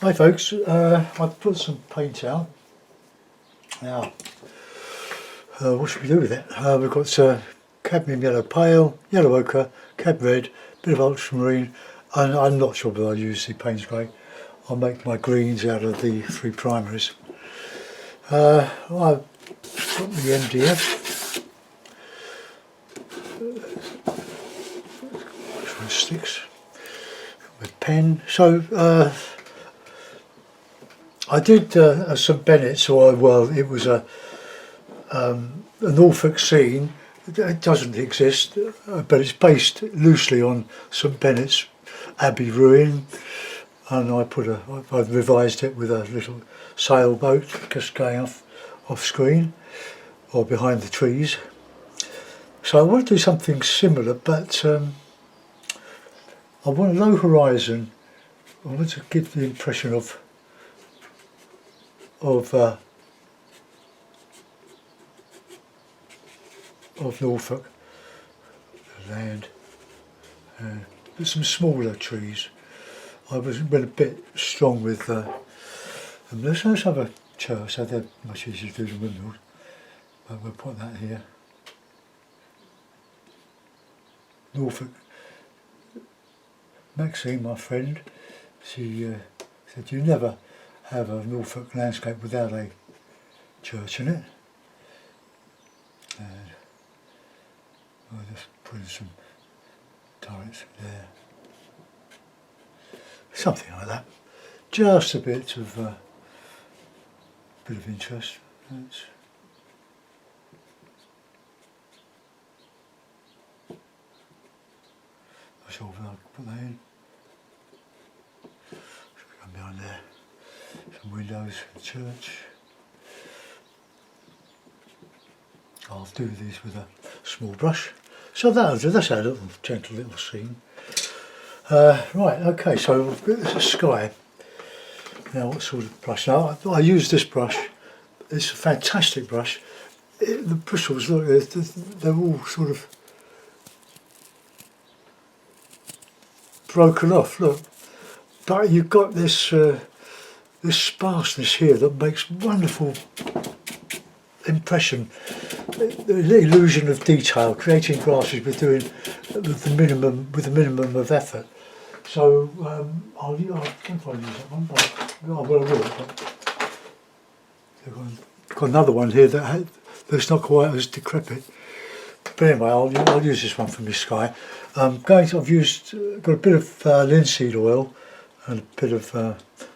Hi folks, I've put some paint out. Now, what should we do with it? We've got cadmium yellow pale, yellow ochre, cad red, bit of ultramarine, and I'm not sure whether I'll use the Payne's grey. I'll make my greens out of the three primaries. I've got the MDF, which one sticks, with pen. So I did some Bennett's, or well, it was a Norfolk scene. It doesn't exist, but it's based loosely on St Bennett's Abbey ruin, and I've revised it with a little sailboat just going off screen or behind the trees. So I want to do something similar, but I want a low horizon. I want to give the impression of Norfolk, the land, but some smaller trees. I went a bit strong with let's have a church, so they're much easier to do than windmills, but we'll put that here. Norfolk, Maxine, my friend, she said you never have a Norfolk landscape without a church in it. And I'll just put in some turrets there. Something like that. Just a bit of interest. That's all I'll put that in. Come behind there. Some windows for the church. I'll do these with a small brush. So that's our gentle little scene. Right, okay, so this is sky. Now what sort of brush? Now I use this brush. It's a fantastic brush. The bristles, look, they're all sort of broken off, look. But you've got this this sparseness here that makes wonderful impression. The illusion of detail, creating grasses with the minimum of effort. So I'll can't use that one, but I will. But I've got another one here that's not quite as decrepit. But anyway, I'll use this one for my sky. I've got a bit of linseed oil and a bit of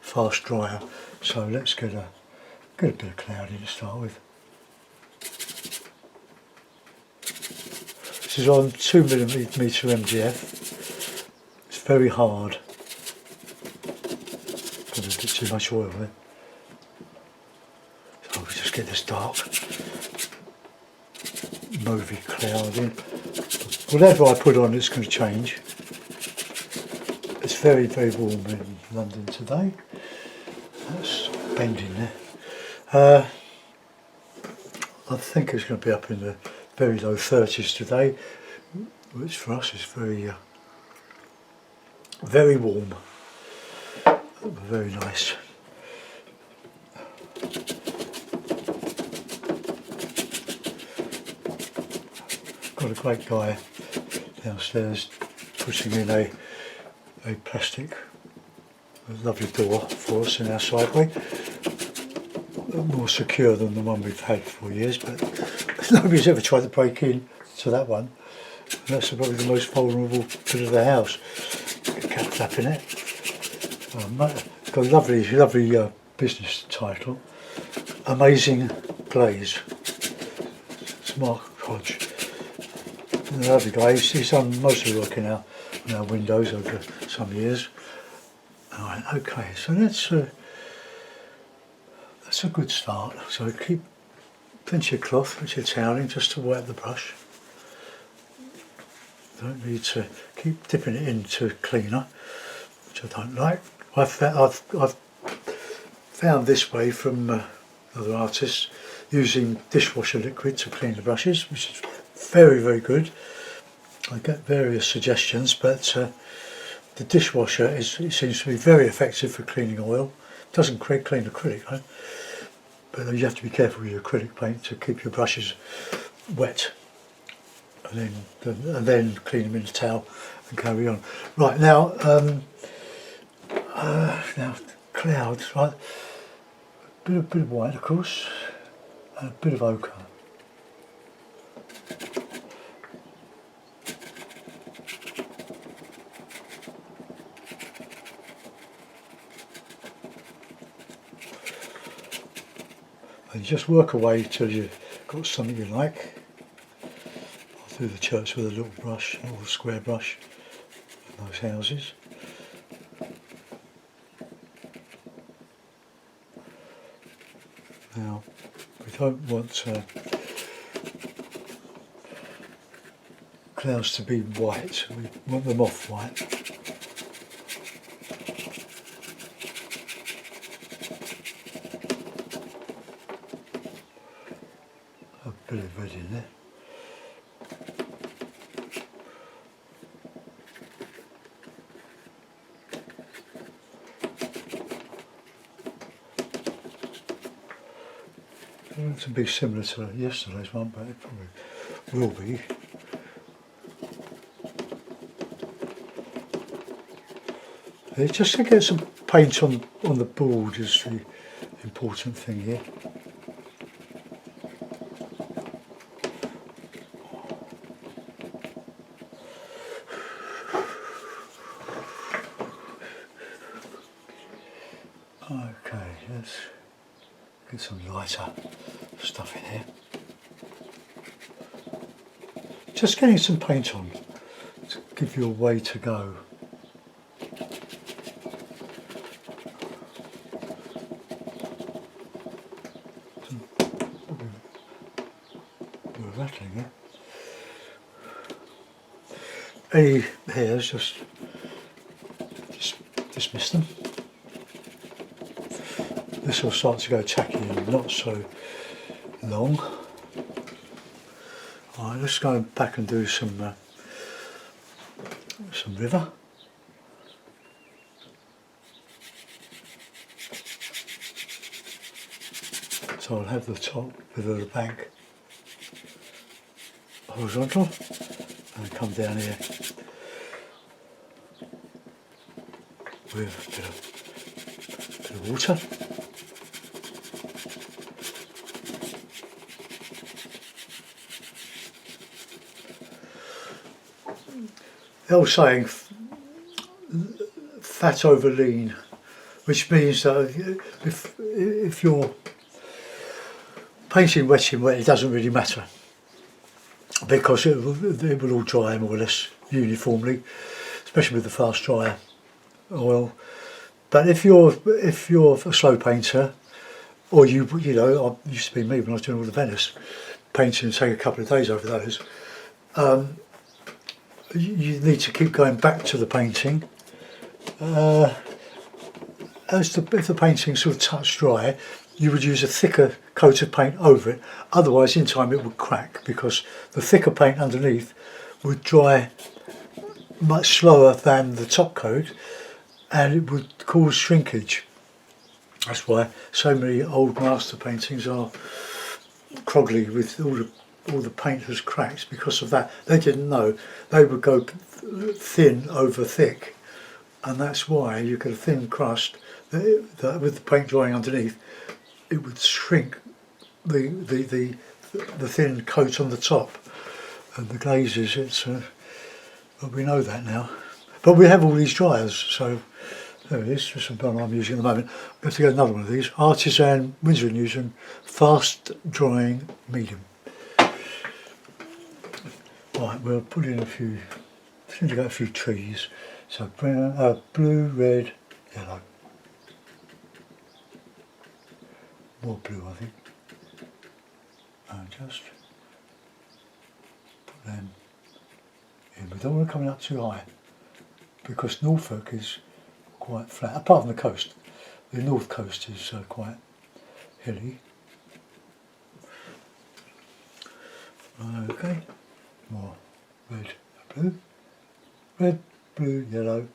fast dryer. So let's get a bit of cloudy to start with. This is on 2mm MDF. It's very hard. Got a bit too much oil there. So we just get this dark, mauvey cloud in. Whatever I put on, it's going to change. It's very, very warm in London today. That's bending there. I think it's going to be up in the very low 30s today, which for us is very, very warm, very nice. Got a great guy downstairs putting in a plastic, lovely door for us in our sideway. More secure than the one we've had for years, but nobody's ever tried to break in to that one. And that's probably the most vulnerable bit of the house. Cat flap in it. It's got a lovely business title. Amazing Glaze. It's Mark Hodge. And a lovely guy. He's done most of the work in our windows over some years. Alright, okay, so that's a good start. So keep plenty of cloth, which you're toweling, just to wet the brush. Don't need to keep dipping it into cleaner, which I don't like. I've found this way from other artists, using dishwasher liquid to clean the brushes, which is very, very good. I get various suggestions, but the dishwasher it seems to be very effective for cleaning oil. Doesn't clean acrylic, right? But you have to be careful with your acrylic paint to keep your brushes wet, and then clean them in the towel and carry on. Right, now now clouds, right? Bit of white, of course, and a bit of ochre. And you just work away till you've got something you like. I'll do the church with a little brush, a little square brush, and those houses. Now, we don't want clouds to be white, we want them off white. A bit of red in there. To be similar to yesterday's one, but it probably will be. Just to get some paint on the board is the important thing here. Okay, let's get some lighter stuff in here. Just getting some paint on to give you a way to go. We're rattling here. Any hairs, just dismiss them. This will start to go tacky and not so long. Alright, let's go back and do some river. So I'll have the top with the bank horizontal and come down here with a bit of water. The old saying, fat over lean, which means that if you're painting wet in wet, it doesn't really matter because it will all dry more or less uniformly, especially with the fast dryer oil. But if you're a slow painter, or you know, I used to be me when I was doing all the Venice painting, and take a couple of days over those. You need to keep going back to the painting. If the painting's sort of touch dry, you would use a thicker coat of paint over it. Otherwise, in time, it would crack because the thicker paint underneath would dry much slower than the top coat, and it would cause shrinkage. That's why so many old master paintings are croggly with all the paint has cracked because of that. They didn't know. They would go thin over thick, and that's why you get a thin crust that with the paint drying underneath, it would shrink the thin coat on the top. And the glazes, well, we know that now. But we have all these dryers, so there it is, just one I'm using at the moment. We have to get another one of these. Artisan Winsor & Newton Fast Drying Medium. Right, we'll put in a few, seem to get a few trees. So brown, blue, red, yellow. More blue, I think. And just put them in. We don't want to come up too high because Norfolk is quite flat, apart from the coast. The north coast is quite hilly. Okay, more red, blue, red, blue, yellow,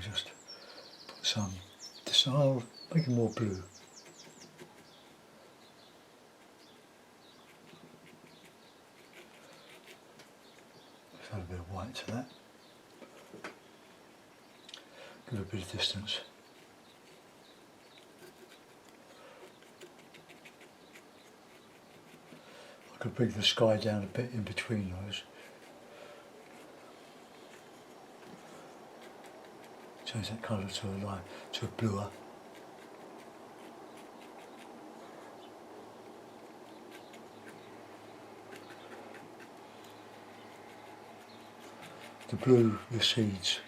I'll just put some, I'll make it more blue. Let's add a bit of white to that. Give it a bit of distance. I could bring the sky down a bit in between those. Change that colour to a light, to a bluer. The blue recedes.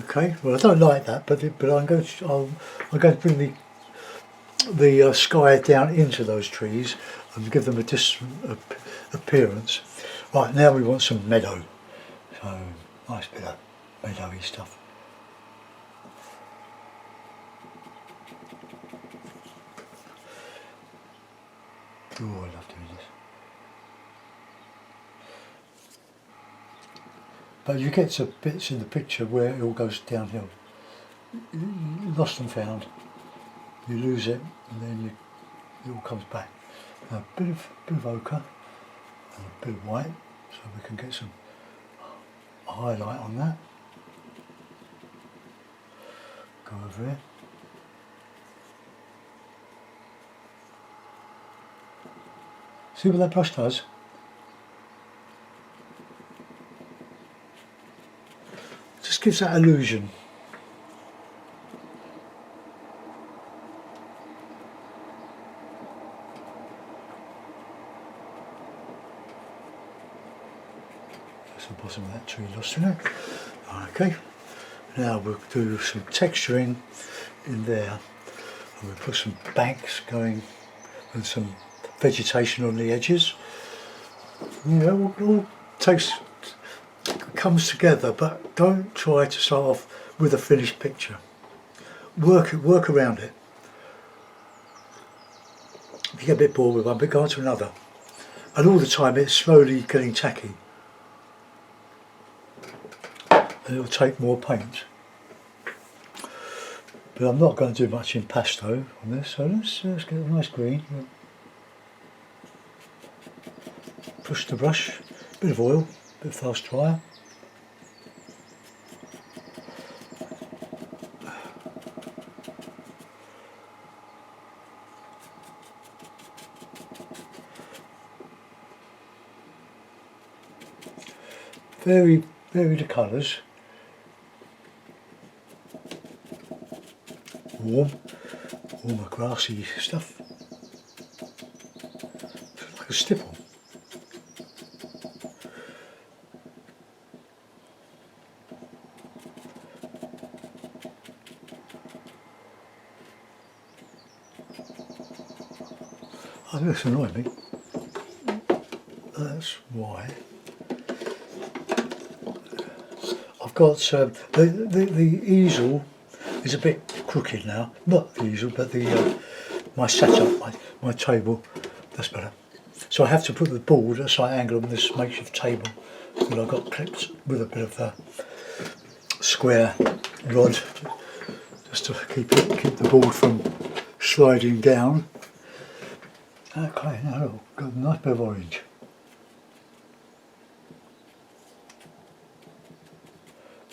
Okay, well I don't like that, but I'm going to bring the sky down into those trees and give them a different appearance. Right, now we want some meadow. So nice bit of meadowy stuff. Oh, I love doing this. But you get to bits in the picture where it all goes downhill. Lost and found. You lose it, and then it all comes back. A bit of ochre and a bit of white, so we can get some highlight on that. Go over here. See what that brush does? Just gives that illusion. That's the bottom of that tree lost in it. Okay, now we'll do some texturing in there, and we'll put some banks going and some vegetation on the edges. You know, all comes together, but don't try to start off with a finished picture. Work around it. If you get a bit bored with one bit, go on to another. And all the time it's slowly getting tacky. And it'll take more paint. But I'm not going to do much in pasto on this, so let's get a nice green. Push the brush, bit of oil, bit of fast dryer. Vary the colours. Warmer grassy stuff. Like a stipple. Oh, that's annoying me. That's why. I've got the easel is a bit crooked now. Not the easel, but the my setup, my table. That's better. So I have to put the board at a slight angle on this makeshift table that I've got clipped with a bit of a square rod, just to keep the board from sliding down. Okay, now I've got a nice bit of orange.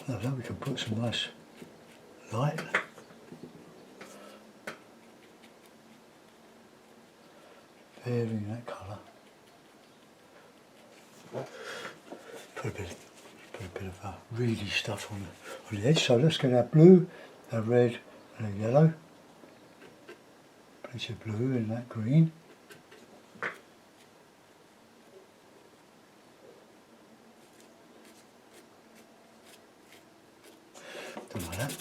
Now we can put some nice light. Varying that colour. Put a bit of reedy stuff on the edge. So let's get our blue, our red and our yellow. Plenty of blue in that green. Don't like that.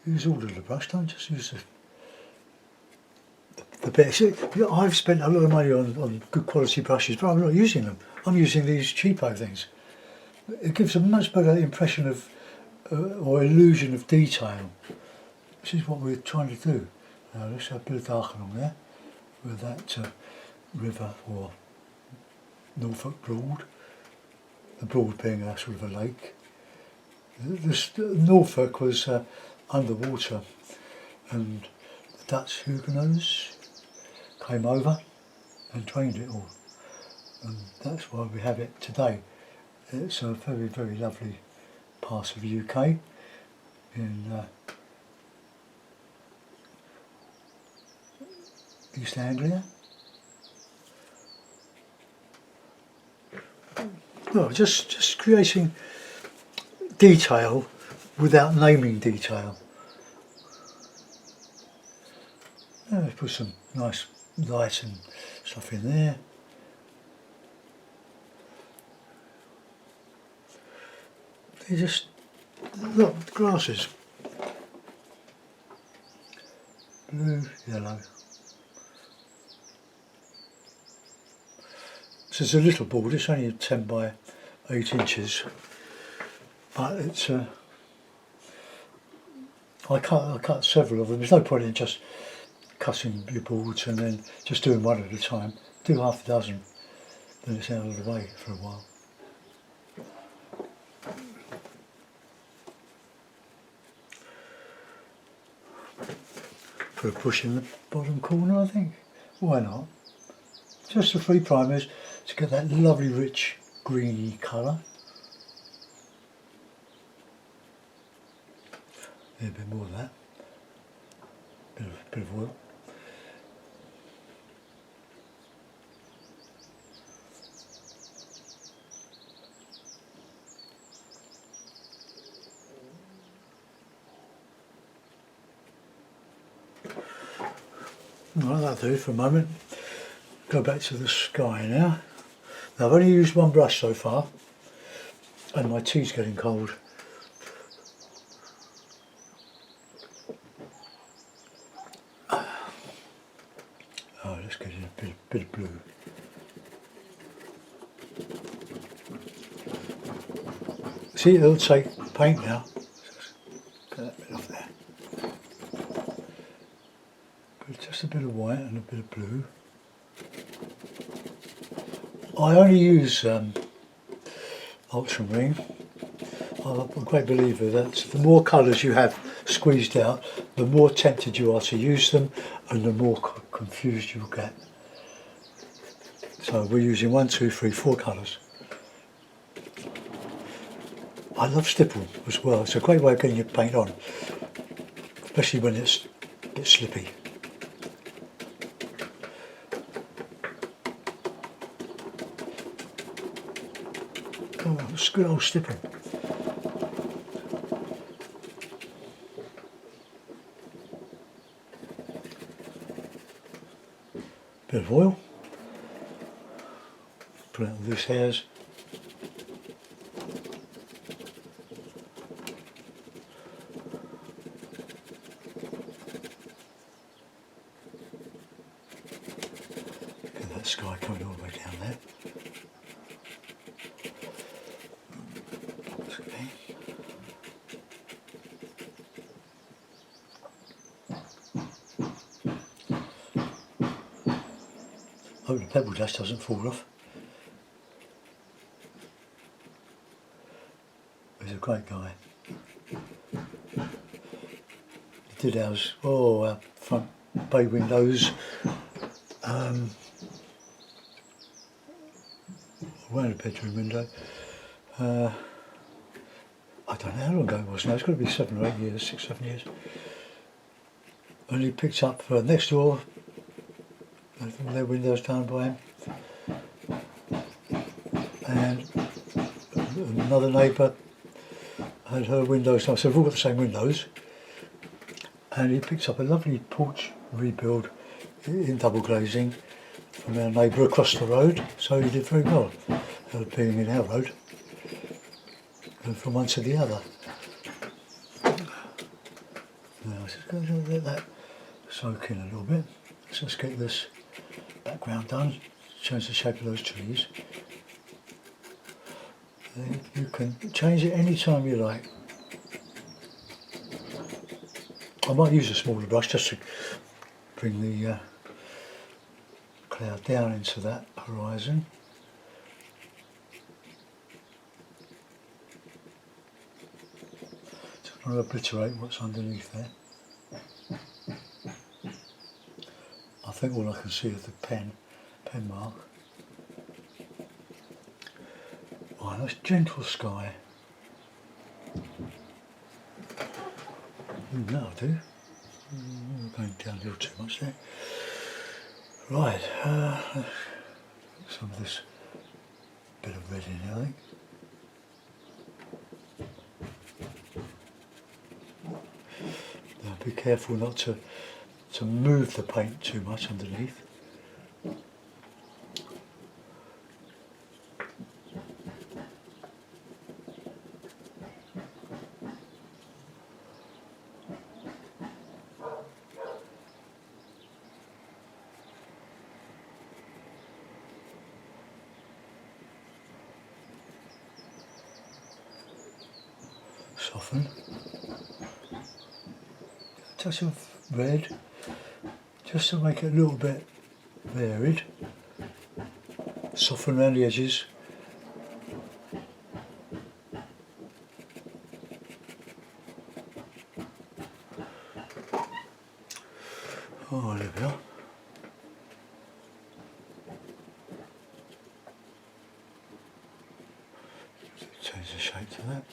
Use all of the brush, don't just use the best. I've spent a lot of money on good quality brushes, but I'm not using them. I'm using these cheapo things. It gives a much better impression of or illusion of detail, which is what we're trying to do. Now let's have a bit of dark along there with that river or Norfolk Broad, the Broad being a sort of a lake. Norfolk was underwater, and the Dutch Huguenots came over and drained it all, and that's why we have it today. It's a very, very lovely part of the UK in East Anglia. Well, just creating detail without naming detail. Let's put some nice light and stuff in there. You just look, the grasses. Blue, yellow. So it's a little board, it's only 10 by 8 inches, but it's I cut several of them. There's no point in just cutting your boards and then just doing one at a time. Do half a dozen, then it's out of the way for a while. Put a bush in the bottom corner, I think. Why not? Just the 3 primers to get that lovely rich greeny colour. A bit more of that. Bit of oil. Right, that'll do for a moment. Go back to the sky now. Now I've only used one brush so far, and my tea's getting cold. Oh, let's get in a bit of blue. See, it'll take paint now. Get that bit off there. Just a bit of white and a bit of blue. I only use ultramarine. I'm a great believer that the more colours you have squeezed out, the more tempted you are to use them and the more confused you'll get. So we're using 1, 2, 3, 4 colours. I love stipple as well. It's a great way of getting your paint on, especially when it's a bit slippy. Oh, it's good old stipple. Bit of oil. Put out loose hairs. Get that sky coming all the way down there. Hope the pebble dust doesn't fall off. He's a great guy. He did ours, our front bay windows around the bedroom window. I don't know how long ago it was now, it's got to be 7 or 8 years, 6, 7 years. And he picked up next door, their windows down by him, and another neighbour had her windows down, so we've all got the same windows, and he picked up a lovely porch rebuild in double glazing from our neighbour across the road, so he did very well, being in our road, and from one to the other. Now I'm just going to let that soak in a little bit. So let's get this background done, change the shape of those trees. Then you can change it any time you like. I might use a smaller brush just to bring the cloud down into that horizon. want to obliterate what's underneath there. I think all I can see is the pen mark. Right, nice gentle sky. That'll do. Not going downhill too much there. Right, some of this bit of red in there, I think. Now be careful not to move the paint too much underneath. Soften. A touch of red, just to make it a little bit varied. Soften around the edges. Oh, there we are. Change the shape to that.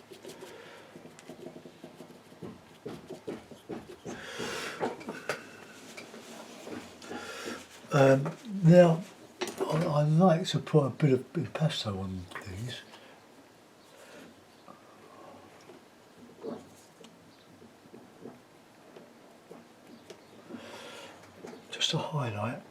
Now, I like to put a bit of pesto on these. Just to highlight.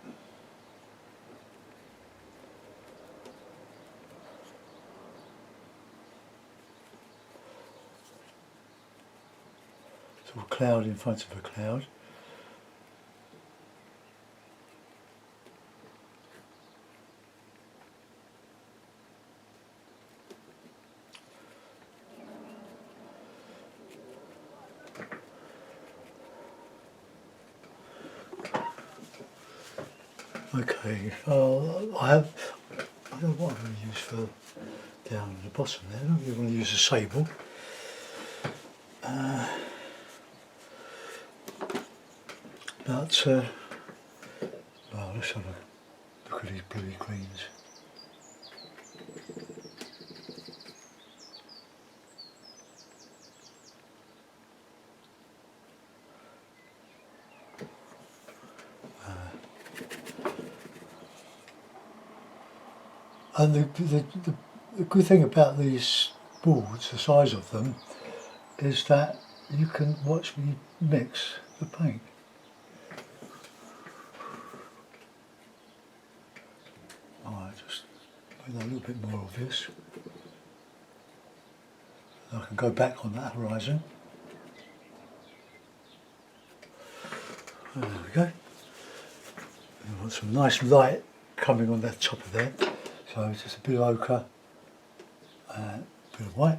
So a cloud in front of a cloud. Okay, I don't know what I'm going to use for down at the bottom there. I don't really want to use a sable. But, well, let's have a look at these bluey greens. And the good thing about these boards, the size of them, is that you can watch me mix the paint. Alright, just make that a little bit more obvious. I can go back on that horizon. There we go. I want some nice light coming on the top of there. So just a bit of ochre and a bit of white.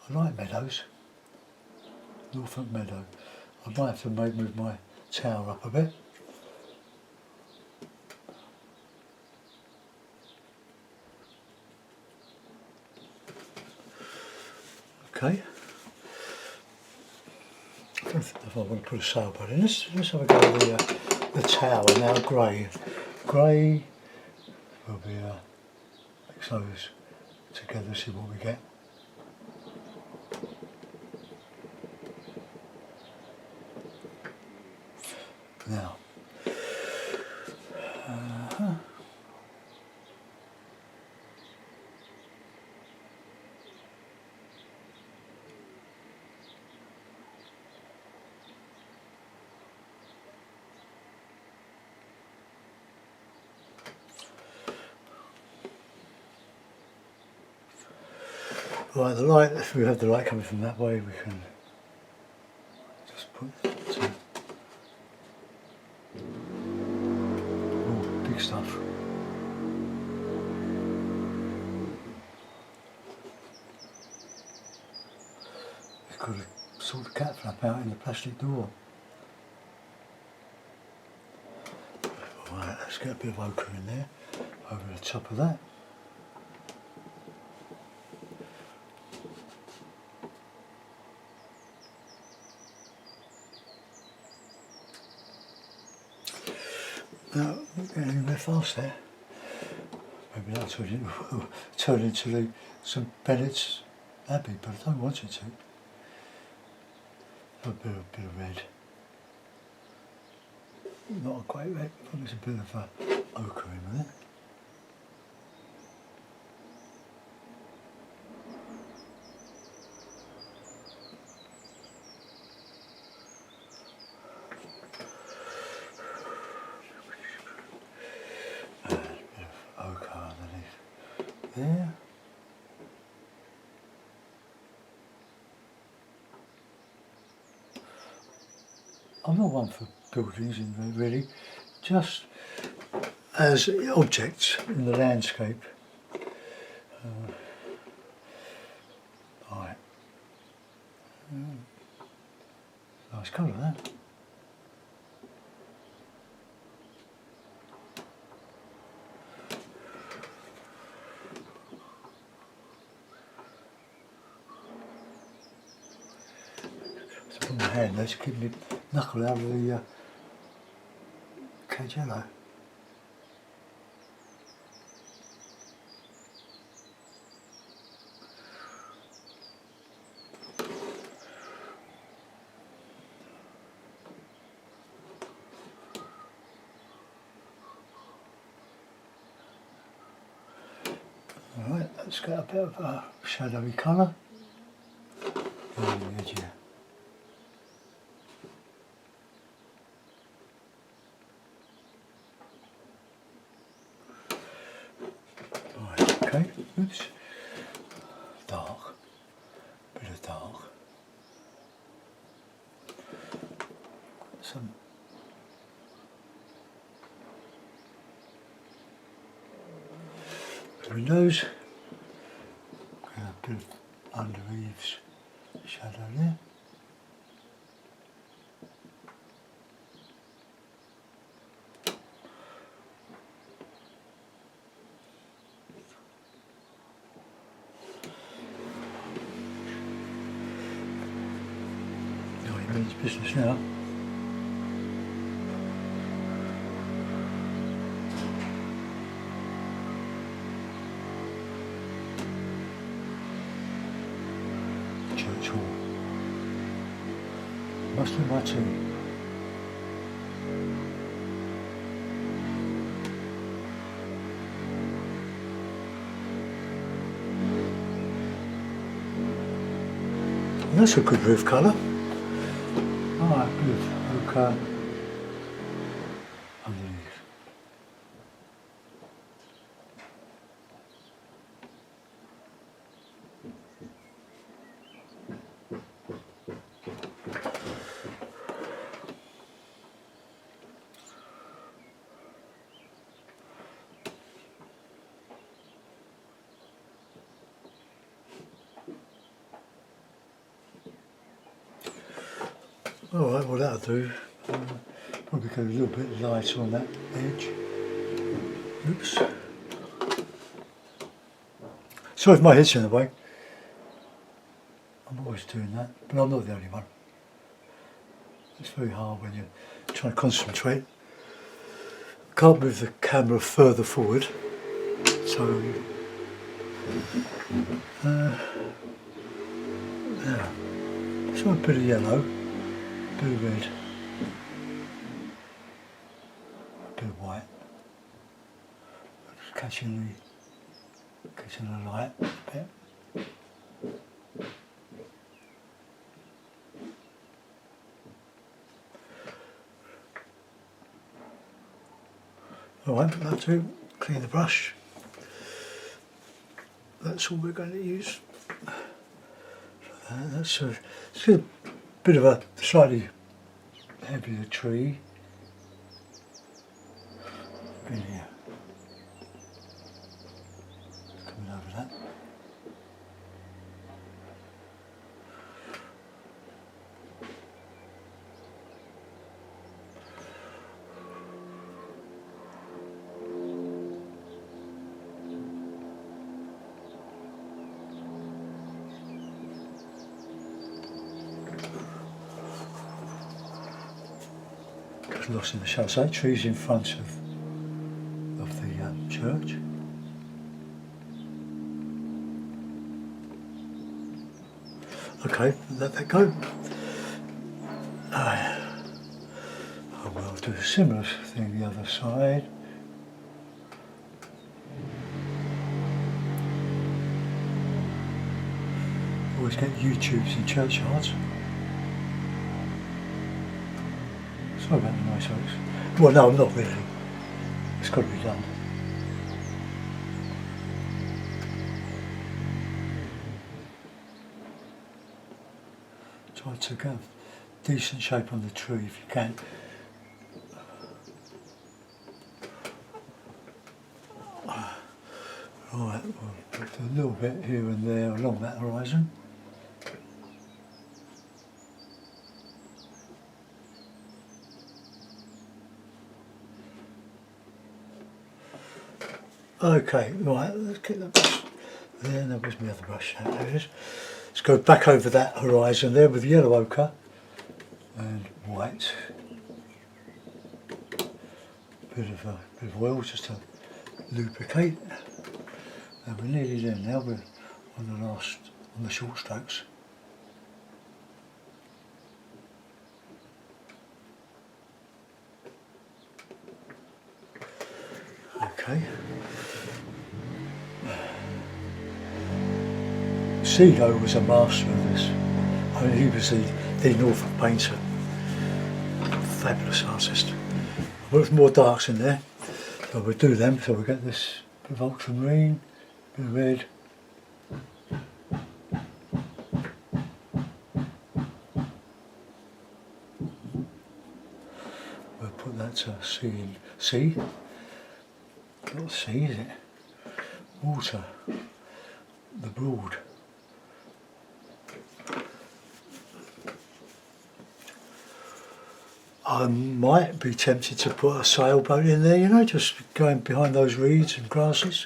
I like meadows, Norfolk meadow. I might have to move my tower up a bit. Okay. I don't think if I want to put a sailboat in. Let's have a go at the tower now, grey. Grey will be mix those together, see what we get. Now, right, the light, if we have the light coming from that way, we can just put some big stuff. We've got to sort the cat flap out in the plastic door. Right, let's get a bit of ochre in there, over the top of that. No, not getting anywhere fast there. Maybe that'll turn into the St Bennett's Abbey, but I don't want it to. A bit of red. Not a great red, but there's a bit of ochre in there. And a bit of ochre underneath there. I'm not one for buildings in there really, just as objects in the landscape. Right. Nice colour that. To put my hand there to keep my knuckle out of the cagello. Alright, let's get a bit of a shadowy colour on the edge here. Right, okay, oops. Dark, bit of dark. Some nose, a bit of under eaves shadow there. No, he means business now. Church Hall. Must be my tea. That's a good roof colour. Alright, good. Okay. Underneath. Alright, well that'll do. Probably go a little bit lighter on that edge. Oops. Sorry if my head's in the way. I'm always doing that, but I'm not the only one. It's very hard when you're trying to concentrate. Can't move the camera further forward, so yeah. So a bit of yellow, a bit of red, a bit of white. Just catching the light a bit. Alright, that's to clean the brush. That's all we're going to use. It's a bit of a slightly heavier tree in here. Coming over that. Lost in the shadow, so trees in front of church. Okay, let that go. I will do a similar thing the other side. Always get YouTubes in churchyards. Sorry about the noise, folks. Well, no, not really. It's got to be done. Try to get decent shape on the tree if you can. Right, we'll put a little bit here and there along that horizon. Okay, right, let's get that brush there. Now where's my other brush? There it is. Let's go back over that horizon there with yellow ochre and white. Bit of oil just to lubricate. And we're nearly there now. We're on the short strokes. Okay. Seago was a master of this. I mean, he was the Norfolk painter. Fabulous artist. With more darks in there, so we'll do them. So we'll get this bit of ultramarine, bit of red. We'll put that to sea. Not sea, is it? Water. The Broad. I might be tempted to put a sailboat in there, you know, just going behind those reeds and grasses.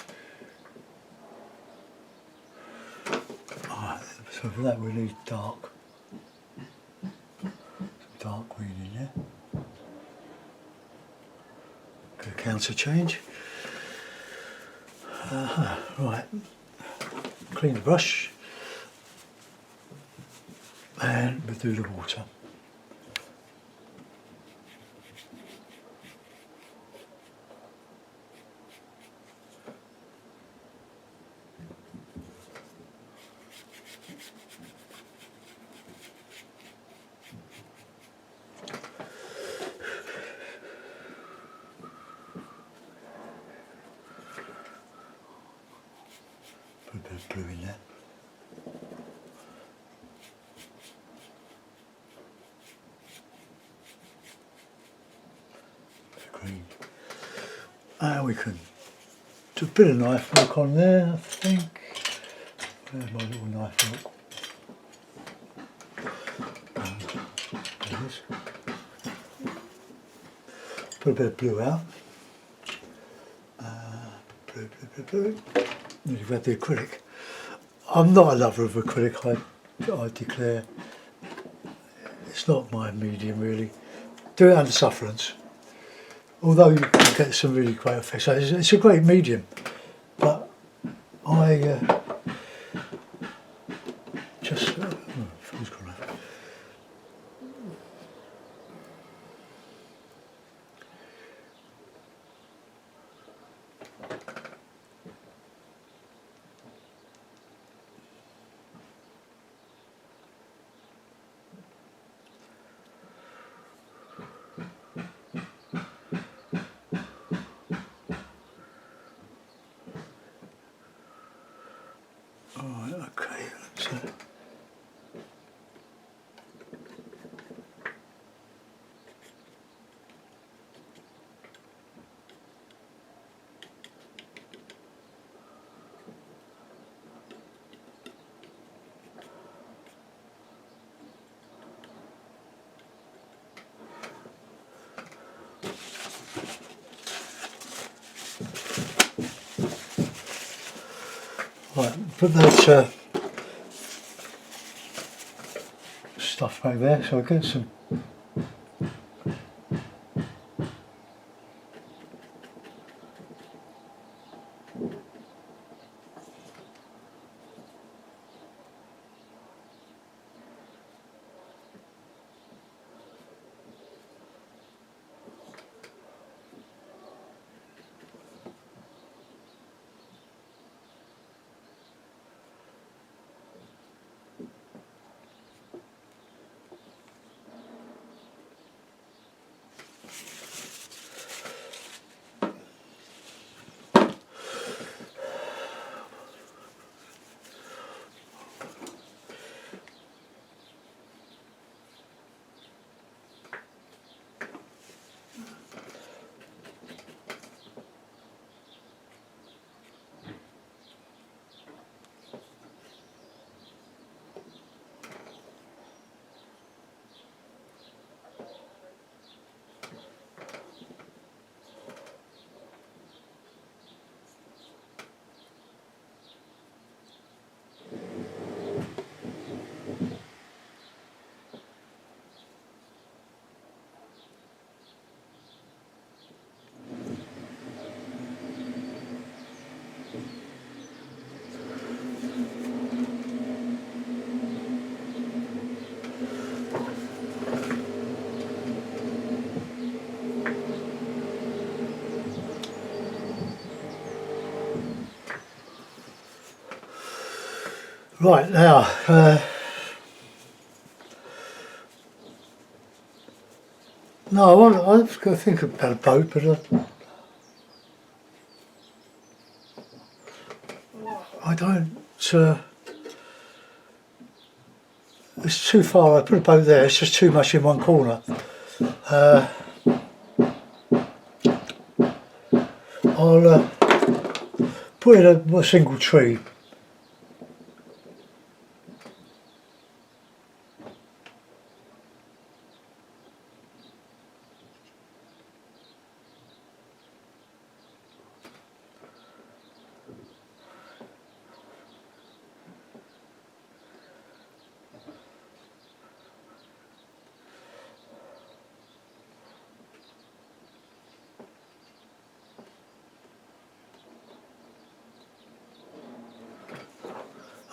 Alright, so for that we need dark. Some dark green in there. Go counter change. Right, clean the brush and we'll do the water. Put a bit of blue in there. Bit of green. And we can do a bit of knife work on there, I think. Where's my little knife work? There it is. Put a bit of blue out. Blue. You've had the acrylic. I'm not a lover of acrylic, I declare. It's not my medium really. Do it under sufferance. Although you can get some really great effects. So it's a great medium. But I just... phone's gone out. Alright, okay, let's right, put that stuff back there, so I get some Right now, no, I've got to think about a boat, but I don't. It's too far. I put a boat there. It's just too much in one corner. I'll put in a single tree.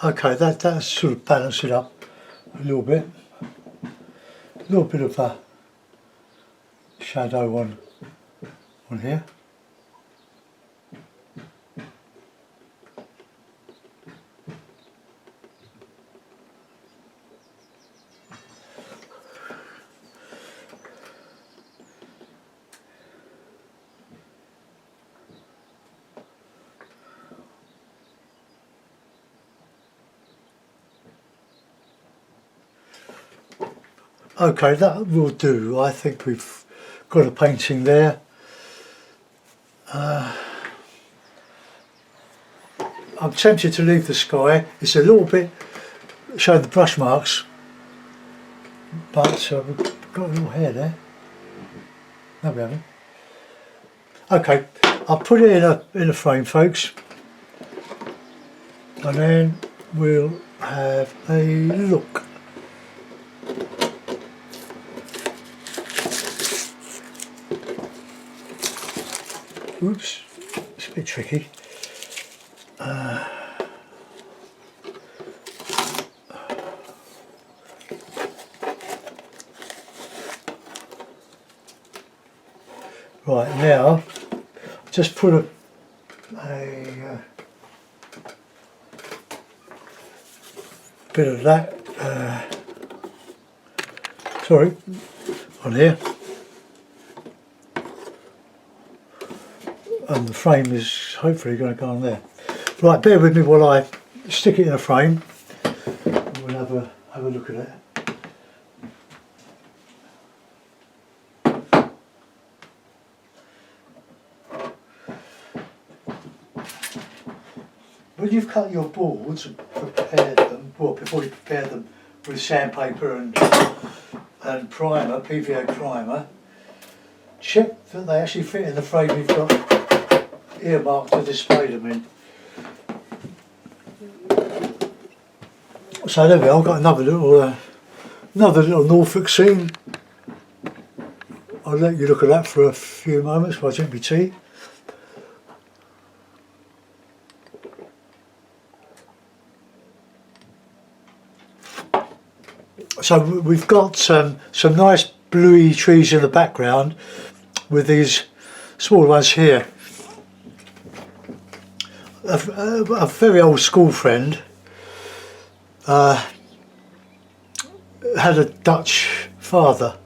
Okay, that sort of balance it up a little bit. A little bit of a shadow on here. Okay, that will do. I think we've got a painting there. I'm tempted to leave the sky. It's a little bit showing the brush marks, but we've got a little hair there. No, we haven't. Okay, I'll put it in a frame, folks, and then we'll have a look. Oops, it's a bit tricky. Right, now just put a bit of that, on here, and the frame is hopefully going to go on there. Right, bear with me while I stick it in a frame. We'll have a look at it. When you've cut your boards and prepared them, well, before you prepare them with sandpaper and primer, PVA primer, check that they actually fit in the frame you've got earmarked to display them in. So there we are. I've got another little Norfolk scene. I'll let you look at that for a few moments while I drink my tea. So we've got some nice bluey trees in the background with these small ones here. A very old school friend had a Dutch father,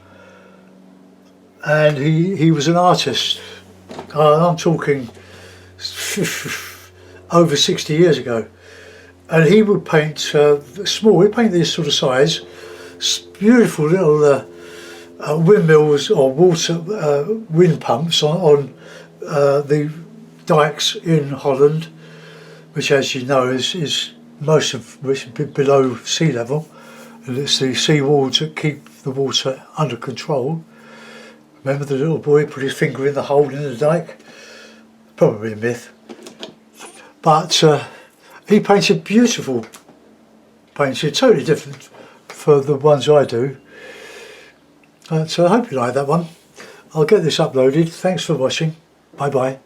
and he was an artist. I'm talking over 60 years ago, and he would paint small. He'd paint this sort of size, beautiful little windmills or water wind pumps on the dikes in Holland, which, as you know, is most of which below sea level, and it's the sea walls that keep the water under control. Remember the little boy put his finger in the hole in the dike? Probably a myth. But he painted beautiful painting, totally different for the ones I do. So I hope you like that one. I'll get this uploaded. Thanks for watching. Bye bye.